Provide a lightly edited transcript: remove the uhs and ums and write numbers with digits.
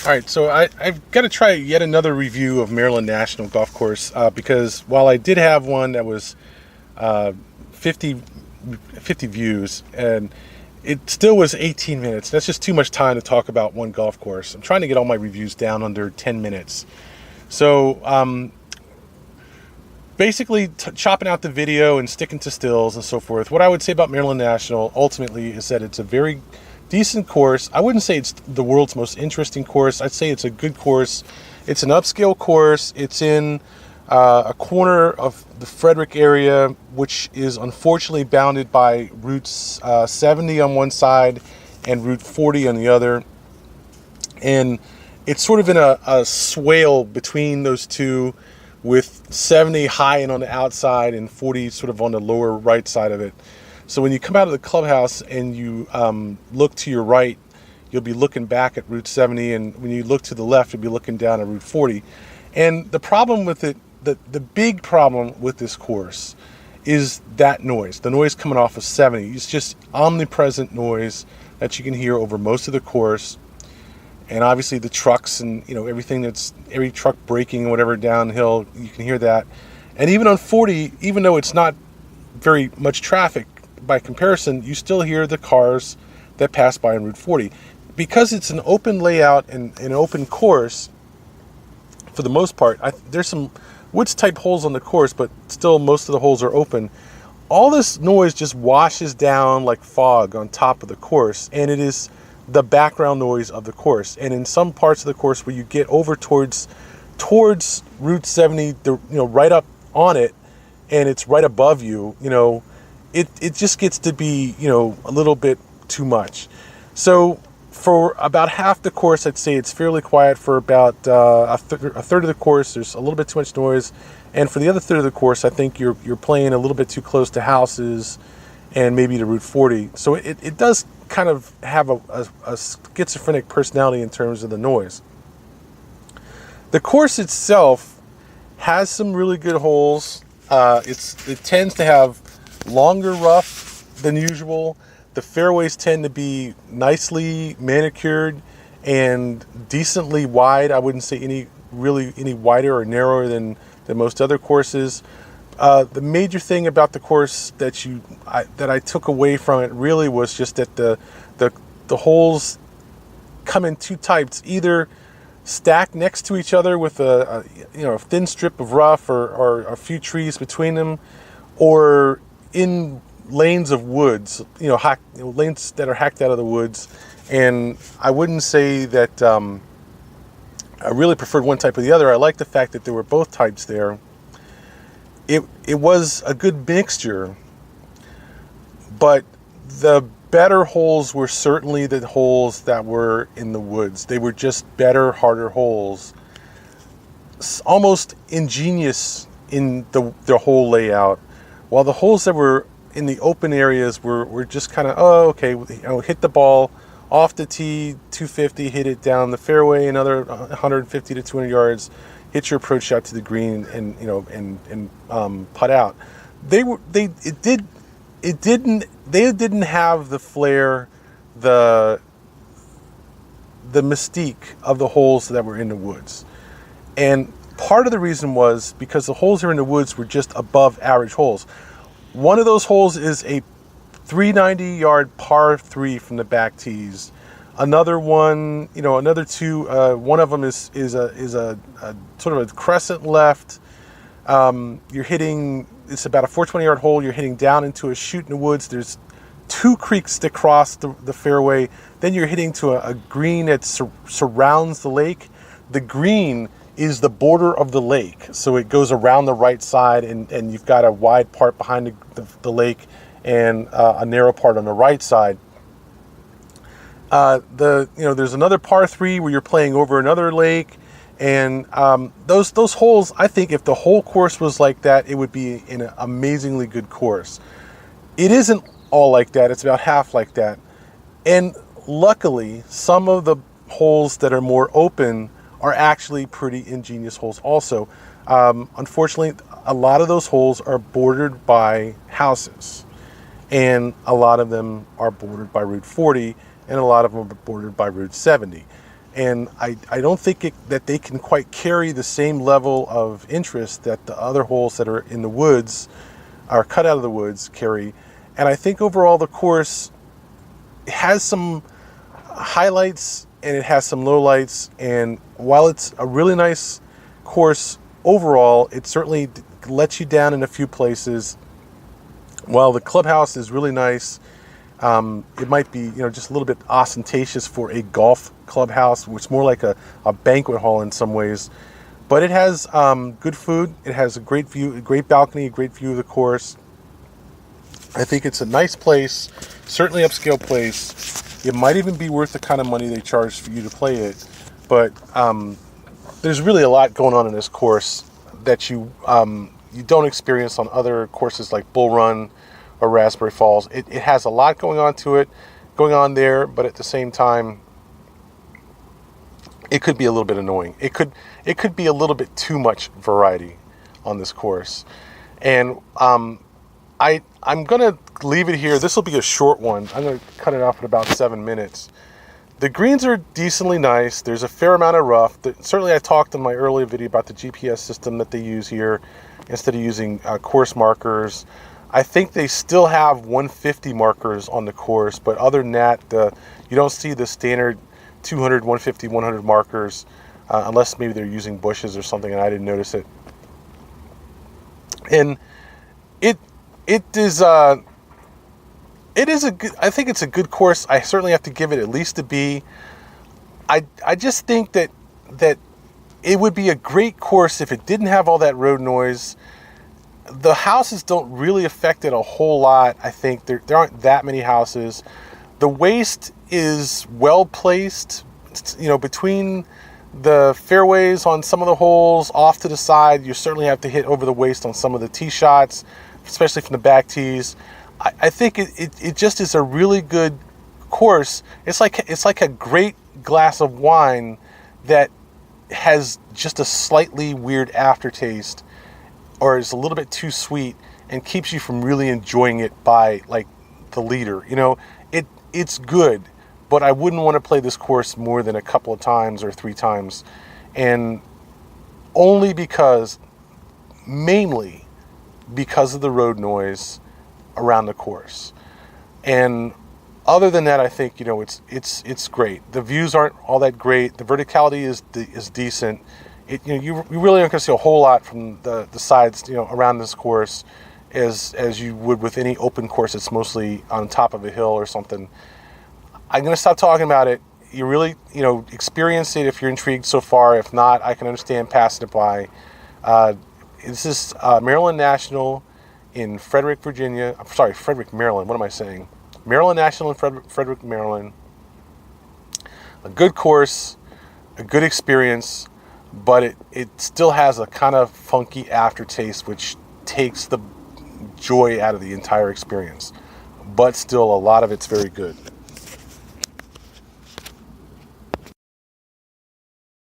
All right, so I've got to try yet another review of Maryland National Golf Course because while I did have one that was 50 views, and it still was 18 minutes. That's just too much time to talk about one golf course. I'm trying to get all my reviews down under 10 minutes. So basically chopping out the video and sticking to stills and so forth. What I would say about Maryland National ultimately is that it's a very decent course. I wouldn't say it's the world's most interesting course. I'd say it's a good course. It's an upscale course. It's in a corner of the Frederick area, which is unfortunately bounded by routes 70 on one side and Route 40 on the other. And it's sort of in a swale between those two, with 70 high and on the outside and 40 sort of on the lower right side of it. So when you come out of the clubhouse and you look to your right, you'll be looking back at Route 70, and when you look to the left, you'll be looking down at Route 40. And the problem with it, the big problem with this course is that noise, the noise coming off of 70. It's just omnipresent noise that you can hear over most of the course. And obviously the trucks and everything, every truck braking or whatever downhill, you can hear that. And even on 40, even though it's not very much traffic by comparison, you still hear the cars that pass by on Route 40. Because it's an open layout and an open course, for the most part, there's some woods type holes on the course, but still most of the holes are open. All this noise just washes down like fog on top of the course, and it is the background noise of the course. And in some parts of the course where you get over towards Route 70, right up on it, and it's right above you, it just gets to be, a little bit too much. So for about half the course, I'd say it's fairly quiet. For about a third of the course, there's a little bit too much noise. And for the other third of the course, I think you're playing a little bit too close to houses and maybe to Route 40. So it does kind of have a schizophrenic personality in terms of the noise. The course itself has some really good holes. It tends to have longer rough than usual. The fairways tend to be nicely manicured and decently wide. I wouldn't say any wider or narrower than most other courses. The major thing about the course that I took away from it really was just that the holes come in two types: either stacked next to each other with a thin strip of rough or a few trees between them, or in lanes of woods, lanes that are hacked out of the woods. And I wouldn't say that I really preferred one type or the other. I like the fact that there were both types there. It was a good mixture, but the better holes were certainly the holes that were in the woods. They were just better, harder holes, almost ingenious in the whole layout, while the holes that were in the open areas were just kind of, hit the ball off the tee, 250, hit it down the fairway another 150 to 200 yards, hit your approach shot to the green, and putt out. They didn't have the flair, the mystique of the holes that were in the woods. And part of the reason was because the holes that were in the woods were just above average holes. One of those holes is a 390-yard par 3 from the back tees. Another one, another two. One of them is a sort of a crescent left. You're hitting. It's about a 420-yard hole. You're hitting down into a chute in the woods. There's two creeks that cross the fairway. Then you're hitting to a green that surrounds the lake. The green is the border of the lake, so it goes around the right side, and you've got a wide part behind the lake and a narrow part on the right side. There's another par 3 where you're playing over another lake, and those holes, I think if the whole course was like that, it would be an amazingly good course. It isn't all like that. It's about half like that. And luckily, some of the holes that are more open are actually pretty ingenious holes also. Unfortunately, a lot of those holes are bordered by houses, and a lot of them are bordered by Route 40, and a lot of them are bordered by Route 70. And I don't think that they can quite carry the same level of interest that the other holes that are in the woods, are cut out of the woods, carry. And I think overall the course has some highlights and it has some lowlights. And while it's a really nice course overall, it certainly lets you down in a few places. While the clubhouse is really nice, it might be, just a little bit ostentatious for a golf clubhouse, which is more like a banquet hall in some ways. But it has good food. It has a great view, a great balcony, a great view of the course. I think it's a nice place, certainly upscale place. It might even be worth the kind of money they charge for you to play it. But there's really a lot going on in this course that you don't experience on other courses like Bull Run or Raspberry Falls. It has a lot going on there, but at the same time, it could be a little bit annoying. It could be a little bit too much variety on this course. And I'm gonna leave it here. This will be a short one. I'm gonna cut it off at about 7 minutes. The greens are decently nice. There's a fair amount of rough. Certainly I talked in my earlier video about the GPS system that they use here instead of using course markers. I think they still have 150 markers on the course, but other than that, you don't see the standard 200, 150, 100 markers, unless maybe they're using bushes or something and I didn't notice it. And it is a good, I think it's a good course. I certainly have to give it at least a B. I just think that it would be a great course if it didn't have all that road noise. The houses don't really affect it a whole lot. I think there aren't that many houses. The waste is well placed, between the fairways on some of the holes, off to the side. You certainly have to hit over the waist on some of the tee shots, especially from the back tees. I think it just is a really good course. It's like a great glass of wine that has just a slightly weird aftertaste, or is a little bit too sweet and keeps you from really enjoying it by like the leader. It's good, but I wouldn't want to play this course more than a couple of times or 3 times. And mainly because of the road noise around the course. And other than that, I think, it's great. The views aren't all that great. The verticality is decent. You really aren't going to see a whole lot from the sides, around this course, as you would with any open course that's mostly on top of a hill or something. I'm going to stop talking about it. You really, experience it if you're intrigued so far. If not, I can understand passing it by. This is Maryland National in Frederick, Maryland. What am I saying? Maryland National in Frederick, Maryland. A good course, a good experience, but it still has a kind of funky aftertaste, which takes the joy out of the entire experience. But still, a lot of it's very good.